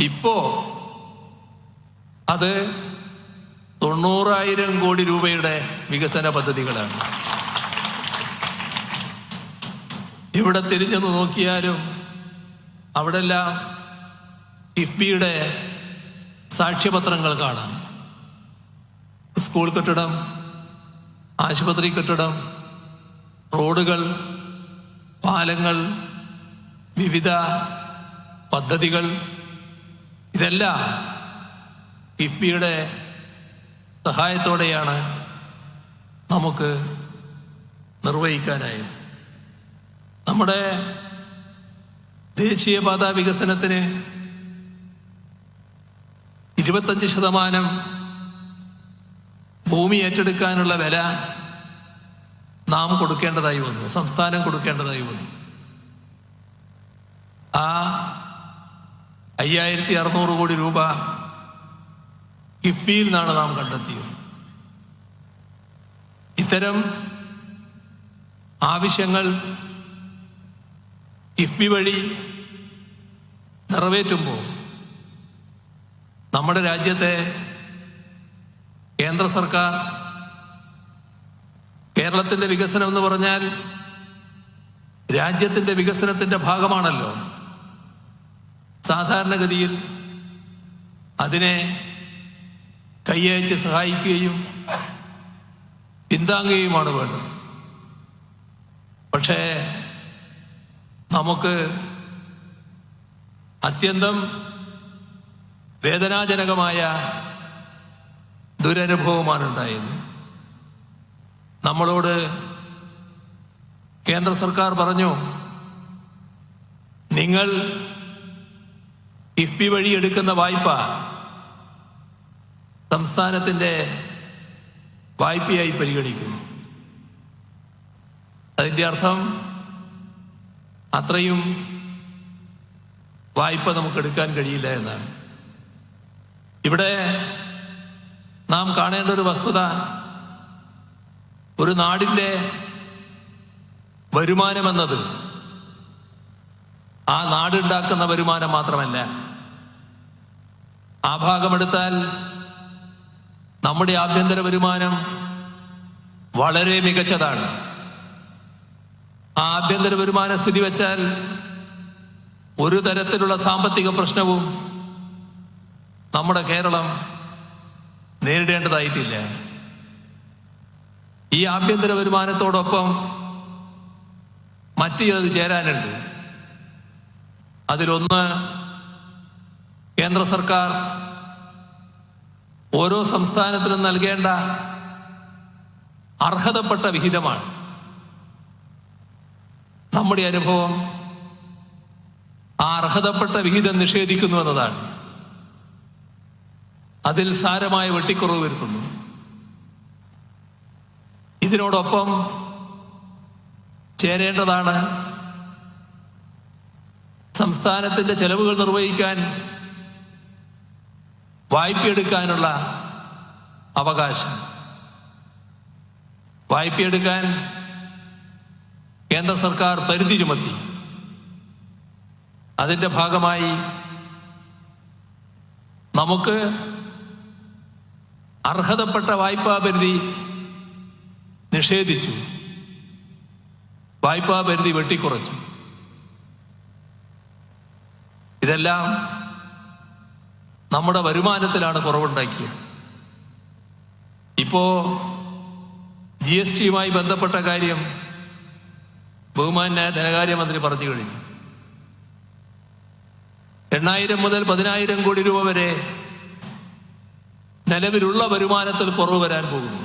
ഇപ്പോ അത് 90,000 കോടി രൂപയുടെ വികസന പദ്ധതികളാണ്. ഇവിടെ തിരിഞ്ഞെന്ന് നോക്കിയാലും അവിടെല്ലാം കിഫ്ബിയുടെ സാക്ഷ്യപത്രങ്ങൾ കാണാം. സ്കൂൾ കെട്ടിടം, ആശുപത്രി കെട്ടിടം, റോഡുകൾ, പാലങ്ങൾ, വിവിധ പദ്ധതികൾ, ഇതെല്ലാം കിഫ്ബിയുടെ സഹായത്തോടെയാണ് നമുക്ക് നിർവഹിക്കാനായത്. നമ്മുടെ ദേശീയപാതാ വികസനത്തിന് 25% ഭൂമി ഏറ്റെടുക്കാനുള്ള വില നാം കൊടുക്കേണ്ടതായി വന്നു, സംസ്ഥാനം കൊടുക്കേണ്ടതായി വന്നു. ആ 5600 കോടി രൂപ കിഫ്ബിയിൽ നിന്നാണ് നാം കണ്ടെത്തിയത്. ഇത്തരം ആവശ്യങ്ങൾ കിഫ്ബി വഴി നിറവേറ്റുമ്പോൾ നമ്മുടെ രാജ്യത്തെ കേന്ദ്ര സർക്കാർ, കേരളത്തിൻ്റെ വികസനം എന്ന് പറഞ്ഞാൽ രാജ്യത്തിൻ്റെ വികസനത്തിൻ്റെ ഭാഗമാണല്ലോ. സാധാരണഗതിയിൽ അതിനെ കൈയയച്ച് സഹായിക്കുകയും പിന്താങ്ങുകയുമാണ് വേണ്ടത്. പക്ഷേ നമുക്ക് അത്യന്തം വേദനാജനകമായ ദുരനുഭവമാണ് ഉണ്ടായത്. നമ്മളോട് കേന്ദ്ര സർക്കാർ പറഞ്ഞു, നിങ്ങൾ കിഫ്ബി വഴി എടുക്കുന്ന വായ്പ സംസ്ഥാനത്തിൻ്റെ വായ്പയായി പരിഗണിക്കും. അതിൻ്റെ അർത്ഥം അത്രയും വായ്പ നമുക്ക് എടുക്കാൻ കഴിയില്ല എന്നാണ്. ഇവിടെ നാം കാണേണ്ട ഒരു വസ്തുത, ഒരു നാടിൻ്റെ വരുമാനമെന്നത് ആ നാടുണ്ടാക്കുന്ന വരുമാനം മാത്രമല്ല. ആ ഭാഗമെടുത്താൽ നമ്മുടെ ആഭ്യന്തര വരുമാനം വളരെ മികച്ചതാണ്. ആ ആഭ്യന്തര വരുമാന സ്ഥിതി വെച്ചാൽ ഒരു തരത്തിലുള്ള സാമ്പത്തിക പ്രശ്നവും നമ്മുടെ കേരളം നേരിടേണ്ടതായിട്ടില്ല. ഈ ആഭ്യന്തര വരുമാനത്തോടൊപ്പം മറ്റു ചിലത് ചേരാനുണ്ട്. അതിലൊന്ന്, കേന്ദ്ര സർക്കാർ ഓരോ സംസ്ഥാനത്തിനും നൽകേണ്ട അർഹതപ്പെട്ട വിഹിതമാണ്. നമ്മുടെ അനുഭവം ആ അർഹതപ്പെട്ട വിഹിതം നിഷേധിക്കുന്നു എന്നതാണ്. അതിൽ സാരമായ വെട്ടിക്കുറവ് വരുത്തുന്നു. ഇതിനോടൊപ്പം ചേരേണ്ടതാണ് സംസ്ഥാനത്തിൻ്റെ ചെലവുകൾ നിർവഹിക്കാൻ വായ്പയെടുക്കാനുള്ള അവകാശം. വായ്പയെടുക്കാൻ കേന്ദ്ര സർക്കാർ പരിധി ചുമത്തി. അതിൻ്റെ ഭാഗമായി നമുക്ക് അർഹതപ്പെട്ട വായ്പാ പരിധി നിഷേധിച്ചു, വായ്പാ പരിധി വെട്ടിക്കുറച്ചു. ഇതെല്ലാം നമ്മുടെ വരുമാനത്തിലാണ് കുറവുണ്ടാക്കിയത്. ഇപ്പോ GSTയുമായി ബന്ധപ്പെട്ട കാര്യം ബഹുമാന്യ ധനകാര്യമന്ത്രി പറഞ്ഞു കഴിഞ്ഞു. 8,000 മുതൽ 10,000 കോടി രൂപ വരെ നിലവിലുള്ള വരുമാനത്തിൽ കുറവ് വരാൻ പോകുന്നു.